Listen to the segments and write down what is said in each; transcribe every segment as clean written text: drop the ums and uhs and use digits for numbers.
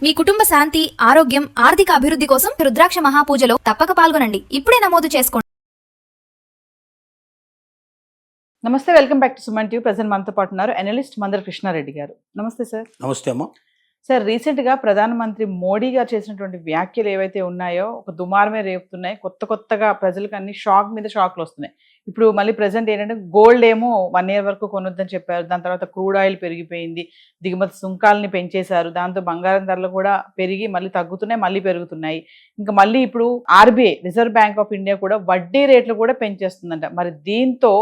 మీ కుటుంబ శాంతి, ఆరోగ్యం, ఆర్థిక అభివృద్ధి కోసం రుద్రాక్ష మహాపూజలో తప్పక పాల్గొనండి. ఇప్పుడే నమోదు చేసుకోండి. నమస్తే, welcome back to Suman TV. Present మనతో పాటు ఉన్నారు అనలిస్ట్ మందర కృష్ణారెడ్డి గారు. నమస్తే సార్. నమస్తే అమ్మా. సార్, రీసెంట్గా ప్రధానమంత్రి మోడీ గారు చేసినటువంటి వ్యాఖ్యలు ఏవైతే ఉన్నాయో ఒక దుమారమే రేపుతున్నాయి. కొత్తగా ప్రజలకు అన్ని షాక్ మీద షాక్లు వస్తున్నాయి. ఇప్పుడు మళ్ళీ ప్రజెంట్ ఏంటంటే గోల్డ్ ఏమో 1 year వరకు కొనొద్దని చెప్పారు. దాని తర్వాత క్రూడ్ ఆయిల్ పెరిగిపోయింది, దిగుమతి సుంకాలని పెంచేశారు. దాంతో బంగారం ధరలు కూడా పెరిగి మళ్ళీ తగ్గుతున్నాయి, మళ్ళీ పెరుగుతున్నాయి. ఇంకా మళ్ళీ ఇప్పుడు RBI, reserve bank of India కూడా వడ్డీ రేట్లు కూడా పెంచేస్తుందంట. మరి దీంతో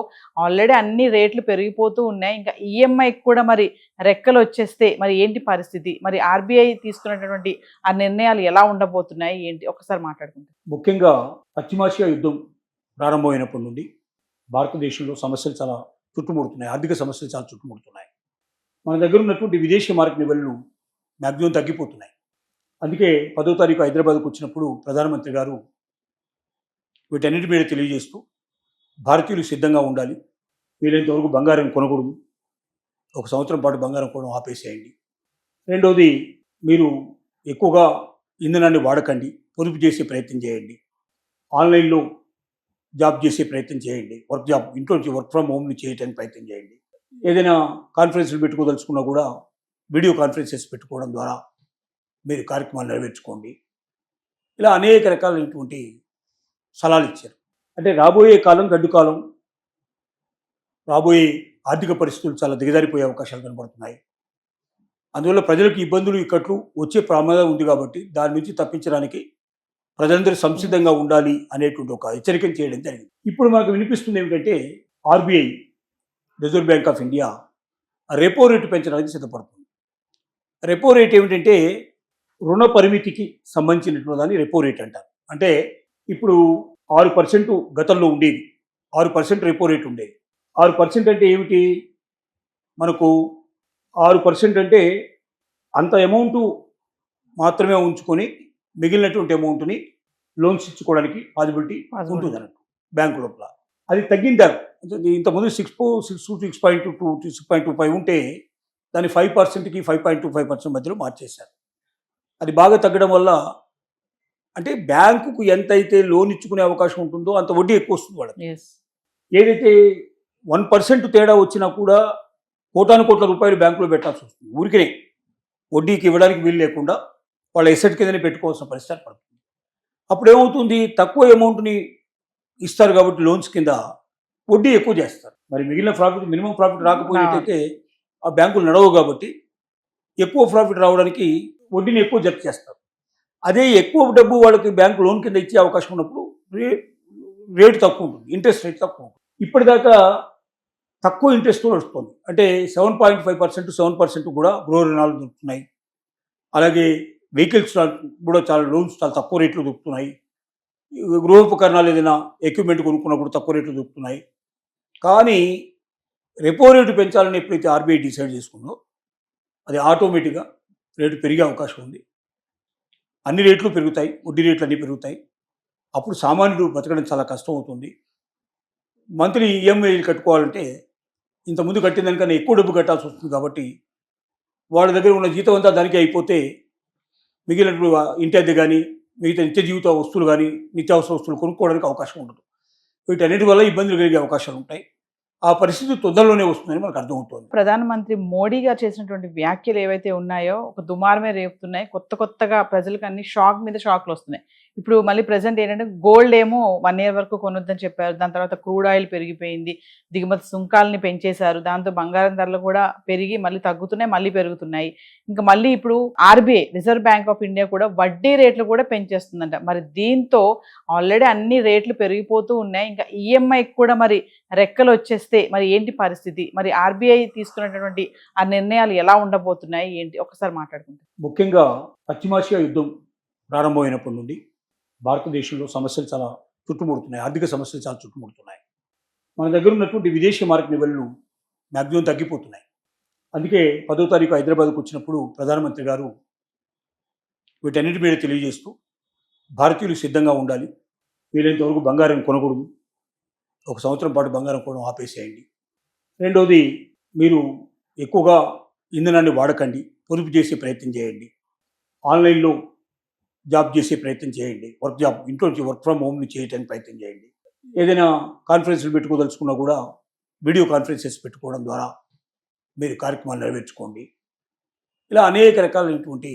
ఆల్రెడీ అన్ని రేట్లు పెరిగిపోతూ ఉన్నాయి. ఇంకా ఈఎంఐకి కూడా మరి రెక్కలు వచ్చేస్తే మరి ఏంటి పరిస్థితి? మరి ఆర్బీఐ తీసుకున్నటువంటి ఆ నిర్ణయాలు ఎలా ఉండబోతున్నాయి ఏంటి? ఒకసారి మాట్లాడుకుంటాం. ముఖ్యంగా పశ్చిమాసియా యుద్ధం ప్రారంభమైనప్పటి నుండి భారతదేశంలో సమస్యలు చాలా చుట్టుముడుతున్నాయి. ఆర్థిక సమస్యలు చాలా చుట్టుముడుతున్నాయి. మన దగ్గర ఉన్నటువంటి విదేశీ మార్కెట్ నిల్వలు మ్యాక్సిమం తగ్గిపోతున్నాయి. అందుకే 10వ తారీఖు హైదరాబాద్కు వచ్చినప్పుడు ప్రధానమంత్రి గారు వీటన్నిటి మీద తెలియజేస్తూ భారతీయులు సిద్ధంగా ఉండాలి, వీలైనంత వరకు బంగారం కొనకూడదు, 1 సంవత్సరం పాటు బంగారం కొనడం ఆపేసేయండి. రెండవది, మీరు ఎక్కువగా ఇంధనాన్ని వాడకండి, పొదుపు చేసే ప్రయత్నం చేయండి, ఆన్లైన్లో జాబ్ చేసే ప్రయత్నం చేయండి, ఇంట్లో నుంచి వర్క్ ఫ్రమ్ హోమ్ని చేయడానికి ప్రయత్నం చేయండి. ఏదైనా కాన్ఫరెన్స్లు పెట్టుకోదలుచుకున్నా కూడా వీడియో కాన్ఫరెన్సెస్ పెట్టుకోవడం ద్వారా మీరు కార్యక్రమాలు నెరవేర్చుకోండి. ఇలా అనేక రకాలైనటువంటి సలహాలు ఇచ్చారు. అంటే రాబోయే కాలం గడ్డు కాలం, రాబోయే ఆర్థిక పరిస్థితులు చాలా దిగజారిపోయే అవకాశాలు కనబడుతున్నాయి. అందువల్ల ప్రజలకు ఇబ్బందులు, ఇక్కట్లు వచ్చే ప్రమాదం ఉంది. కాబట్టి దాని నుంచి తప్పించడానికి ప్రజలందరూ సంసిద్ధంగా ఉండాలి అనేటువంటి ఒక హెచ్చరికను చేయడం జరిగింది. ఇప్పుడు మనకు వినిపిస్తుంది ఏమిటంటే RBI, reserve bank of India repo rate పెంచడానికి సిద్ధపడుతుంది. రెపో రేట్ ఏమిటంటే రుణ పరిమితికి సంబంధించినటువంటి దాన్ని రెపో రేట్ అంటారు. అంటే ఇప్పుడు 6% గతంలో ఉండేది, 6% రెపో రేట్ ఉండేది. 6% అంటే ఏమిటి? మనకు 6% అంటే అంత అమౌంట్ మాత్రమే ఉంచుకొని మిగిలినటువంటి అమౌంట్ని లోన్స్ ఇచ్చుకోవడానికి పాసిబిలిటీ ఉంటుంది అన్నట్టు బ్యాంకు లోపల. అది తగ్గిందారు. ఇంతకుముందు 6.25 ఉంటే దాన్ని 5%కి 5.25% మధ్యలో మార్చేశారు. అది బాగా తగ్గడం వల్ల అంటే బ్యాంకుకు ఎంతైతే లోన్ ఇచ్చుకునే అవకాశం ఉంటుందో అంత వడ్డీ ఎక్కువ వస్తుంది వాళ్ళకి. ఏదైతే 1% తేడా వచ్చినా కూడా కోటాను కోట్ల రూపాయలు బ్యాంకులో పెట్టాల్సి వస్తుంది. ఊరికనే వడ్డీకి ఇవ్వడానికి వీలు లేకుండా వాళ్ళ ఎసెట్ కిందనే పెట్టుకోవాల్సిన పరిస్థితి పడుతుంది. అప్పుడు ఏమవుతుంది? తక్కువ అమౌంట్ని ఇస్తారు కాబట్టి లోన్స్ కింద వడ్డీ ఎక్కువ చేస్తారు. మరి మిగిలిన ప్రాఫిట్, మినిమం ప్రాఫిట్ రాకపోయినట్టయితే ఆ బ్యాంకులు నడవవు. కాబట్టి ఎక్కువ ప్రాఫిట్ రావడానికి వడ్డీని ఎక్కువ జప్తు చేస్తారు. అదే ఎక్కువ డబ్బు వాళ్ళకి బ్యాంకు లోన్ కింద ఇచ్చే అవకాశం ఉన్నప్పుడు రేటు తక్కువ ఉంటుంది, ఇంట్రెస్ట్ రేట్ తక్కువ ఉంటుంది. ఇప్పటిదాకా తక్కువ ఇంట్రెస్ట్ వస్తుంది. అంటే 7.5%, 7% కూడా గృహ రుణాలు దొరుకుతున్నాయి. అలాగే వెహికల్స్ కూడా చాలా లోన్స్ చాలా తక్కువ రేట్లు దొరుకుతున్నాయి. గృహోపకరణాలు ఏదైనా ఎక్విప్మెంట్ కొనుక్కున్నా కూడా తక్కువ రేట్లు దొరుకుతున్నాయి. కానీ రెపో రేటు పెంచాలని ఎప్పుడైతే ఆర్బీఐ డిసైడ్ చేసుకుందో అది ఆటోమేటిక్గా రేటు పెరిగే అవకాశం ఉంది. అన్ని రేట్లు పెరుగుతాయి, వడ్డీ రేట్లు అన్నీ పెరుగుతాయి. అప్పుడు సామాన్యుడు బతకడం చాలా కష్టం అవుతుంది. మంత్లీ ఈఎంఐలు కట్టుకోవాలంటే ఇంతకుముందు కట్టిన దానికన్నా ఎక్కువ డబ్బు కట్టాల్సి వస్తుంది. కాబట్టి వాళ్ళ దగ్గర ఉన్న జీతం అంతా దానికి అయిపోతే మిగిలినప్పుడు ఇంటి అద్దె కానీ మిగతా నిత్య జీవిత వస్తువులు కానీ నిత్యావసర వస్తువులు కొనుక్కోవడానికి అవకాశం ఉండదు. వీటన్నిటి వల్ల ఇబ్బందులు కలిగే అవకాశాలు ఉంటాయి. ఆ పరిస్థితి తొందరలోనే వస్తుందని మనకు అర్థమవుతుంది. ప్రధానమంత్రి మోడీ గారు చేసినటువంటి వ్యాఖ్యలు ఏవైతే ఉన్నాయో ఒక దుమారమే రేపుతున్నాయి. కొత్తగా ప్రజలకు అన్ని షాక్ మీద షాక్లు వస్తున్నాయి. ఇప్పుడు మళ్ళీ ప్రజెంట్ ఏంటంటే గోల్డ్ ఏమో 1 year వరకు కొనొద్దని చెప్పారు. దాని తర్వాత క్రూడ్ ఆయిల్ పెరిగిపోయింది, దిగుమతి సుంకాలని పెంచేశారు. దాంతో బంగారం ధరలు కూడా పెరిగి మళ్ళీ తగ్గుతున్నాయి, మళ్ళీ పెరుగుతున్నాయి. ఇంకా మళ్ళీ ఇప్పుడు RBI, reserve bank of India కూడా వడ్డీ రేట్లు కూడా పెంచేస్తుందంట. మరి దీంతో ఆల్రెడీ అన్ని రేట్లు పెరిగిపోతూ ఉన్నాయి. ఇంకా ఈఎంఐకి కూడా మరి రెక్కలు వచ్చేస్తే మరి ఏంటి పరిస్థితి? మరి ఆర్బీఐ తీసుకున్నటువంటి ఆ నిర్ణయాలు ఎలా ఉండబోతున్నాయి ఏంటి? ఒకసారి మాట్లాడుకుంటాం. ముఖ్యంగా పశ్చిమాసియా యుద్ధం ప్రారంభమైనప్పటి నుండి భారతదేశంలో సమస్యలు చాలా చుట్టుముడుతున్నాయి. ఆర్థిక సమస్యలు చాలా చుట్టుముడుతున్నాయి. మన దగ్గర ఉన్నటువంటి విదేశీ మార్కెట్ నిల్వలు మ్యాక్సిమం తగ్గిపోతున్నాయి. అందుకే 10వ తారీఖు హైదరాబాద్కు వచ్చినప్పుడు ప్రధానమంత్రి గారు వీటన్నిటి మీద తెలియజేస్తూ భారతీయులు సిద్ధంగా ఉండాలి, వీలైనంత వరకు బంగారం కొనకూడదు, 1 సంవత్సరం పాటు బంగారం కొనడం ఆపేసేయండి. రెండవది, మీరు ఎక్కువగా ఇంధనాన్ని వాడకండి, పొదుపు చేసే ప్రయత్నం చేయండి, ఆన్లైన్లో జాబ్ చేసే ప్రయత్నం చేయండి. ఇంట్లో నుంచి వర్క్ ఫ్రమ్ హోమ్ చేయడానికి ప్రయత్నం చేయండి. ఏదైనా కాన్ఫరెన్స్లు పెట్టుకోదలుచుకున్నా కూడా వీడియో కాన్ఫరెన్సెస్ పెట్టుకోవడం ద్వారా మీరు కార్యక్రమాలు నెరవేర్చుకోండి. ఇలా అనేక రకాలైనటువంటి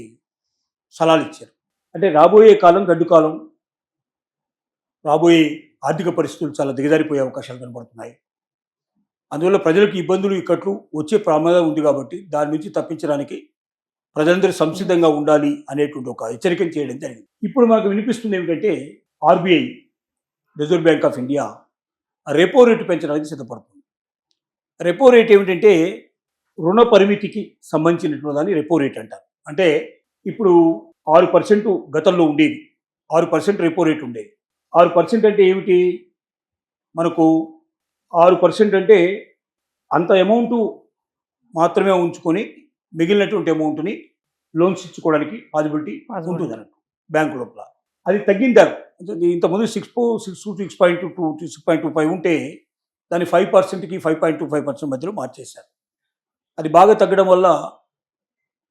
సలహాలు ఇచ్చారు. అంటే రాబోయే కాలం గడ్డు కాలం, రాబోయే ఆర్థిక పరిస్థితులు చాలా దిగజారిపోయే అవకాశాలు కనబడుతున్నాయి. అందువల్ల ప్రజలకు ఇబ్బందులు ఇక్కట్లు వచ్చే ప్రమాదం ఉంది కాబట్టి దాని నుంచి తప్పించడానికి ప్రజలందరూ సంసిద్ధంగా ఉండాలి అనేటువంటి ఒక హెచ్చరికను చేయడం జరిగింది. ఇప్పుడు మనకు వినిపిస్తుంది ఏమిటంటే RBI, reserve bank of India repo rate పెంచడానికి సిద్ధపడుతుంది. రెపో రేట్ ఏమిటంటే రుణ పరిమితికి సంబంధించినటువంటి దాన్ని రెపో రేట్ అంటారు. అంటే ఇప్పుడు 6% గతంలో ఉండేది, 6% రెపో రేట్ ఉండేది. 6% అంటే ఏమిటి? మనకు 6% అంటే అంత అమౌంట్ మాత్రమే ఉంచుకొని మిగిలినటువంటి అమౌంట్ని లోన్స్ ఇచ్చుకోవడానికి పాసిబిలిటీ ఉంటుంది అన్నట్టు బ్యాంకు లోపల. అది తగ్గిందారు. ఇంతకుముందు 6.2 to 6.25 ఉంటే దాన్ని 5%కి 5.25% మధ్యలో మార్చేశారు. అది బాగా తగ్గడం వల్ల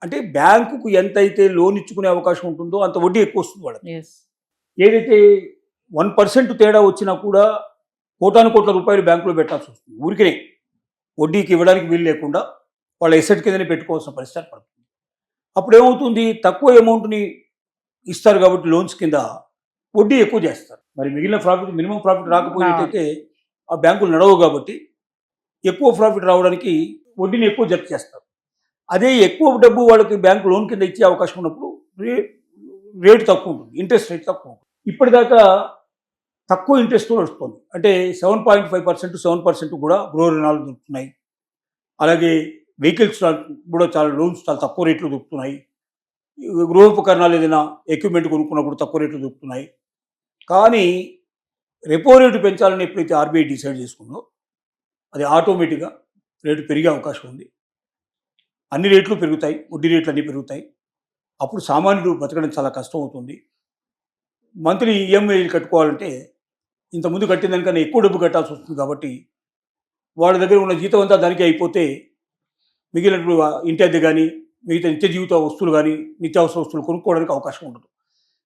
అంటే బ్యాంకుకు ఎంతైతే లోన్ ఇచ్చుకునే అవకాశం ఉంటుందో అంత వడ్డీ ఎక్కువ వస్తుంది వాళ్ళకి. ఏదైతే 1% తేడా వచ్చినా కూడా కోటాను కోట్ల రూపాయలు బ్యాంకులో పెట్టాల్సి వస్తుంది. ఊరికే వడ్డీకి ఇవ్వడానికి వీలు లేకుండా వాళ్ళ ఎసెట్ కిందనే పెట్టుకోవాల్సిన పరిస్థితి పడుతుంది. అప్పుడు ఏమవుతుంది? తక్కువ అమౌంట్ని ఇస్తారు కాబట్టి లోన్స్ కింద వడ్డీ ఎక్కువ చేస్తారు. మరి మిగిలిన ప్రాఫిట్, మినిమం ప్రాఫిట్ రాకపోయేటైతే ఆ బ్యాంకులు నడవవు కాబట్టి ఎక్కువ ప్రాఫిట్ రావడానికి వడ్డీని ఎక్కువ జప్తు చేస్తారు. అదే ఎక్కువ డబ్బు వాళ్ళకి బ్యాంకు లోన్ కింద ఇచ్చే అవకాశం ఉన్నప్పుడు రేటు తక్కువ ఉంటుంది, ఇంట్రెస్ట్ రేట్ తక్కువ ఉంటుంది. ఇప్పటిదాకా తక్కువ ఇంట్రెస్ట్తో వస్తుంది. అంటే 7.5%, 7% కూడా గృహ రుణాలు దొరుకుతున్నాయి. అలాగే వెహికల్స్ కూడా చాలా లోన్స్ చాలా తక్కువ రేట్లు దొరుకుతున్నాయి. గృహోపకరణాలు ఏదైనా ఎక్విప్మెంట్ కొనుక్కున్నప్పుడు తక్కువ రేట్లు దొరుకుతున్నాయి. కానీ రెపో రేటు పెంచాలని ఎప్పుడైతే ఆర్బీఐ డిసైడ్ చేసుకుందో అది ఆటోమేటిక్గా రేటు పెరిగే అవకాశం ఉంది. అన్ని రేట్లు పెరుగుతాయి, వడ్డీ రేట్లు అన్నీ పెరుగుతాయి. అప్పుడు సామాన్యుడు బతకడం చాలా కష్టం అవుతుంది. మంత్లీ ఈఎంఐలు కట్టుకోవాలంటే ఇంతకుముందు కట్టిన దానికన్నా ఎక్కువ డబ్బు కట్టాల్సి వస్తుంది. కాబట్టి వాళ్ళ దగ్గర ఉన్న జీతం అంతా దానికి అయిపోతే మిగిలినప్పుడు ఇంటి అద్దె కానీ మిగతా నిత్య జీవిత వస్తువులు కానీ నిత్యావసర వస్తువులు కొనుక్కోవడానికి అవకాశం ఉండదు.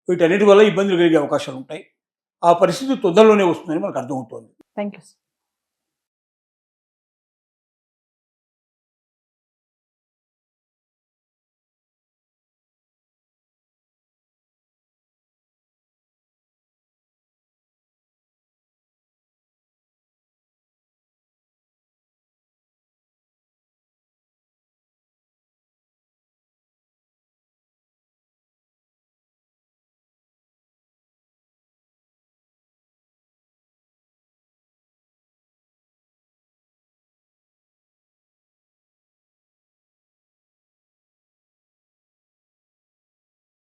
వీటన్నిటి వల్ల ఇబ్బందులు కలిగే అవకాశాలు ఉంటాయి. ఆ పరిస్థితి తొందరలోనే వస్తుందని మనకు అర్థమవుతుంది. Thank you.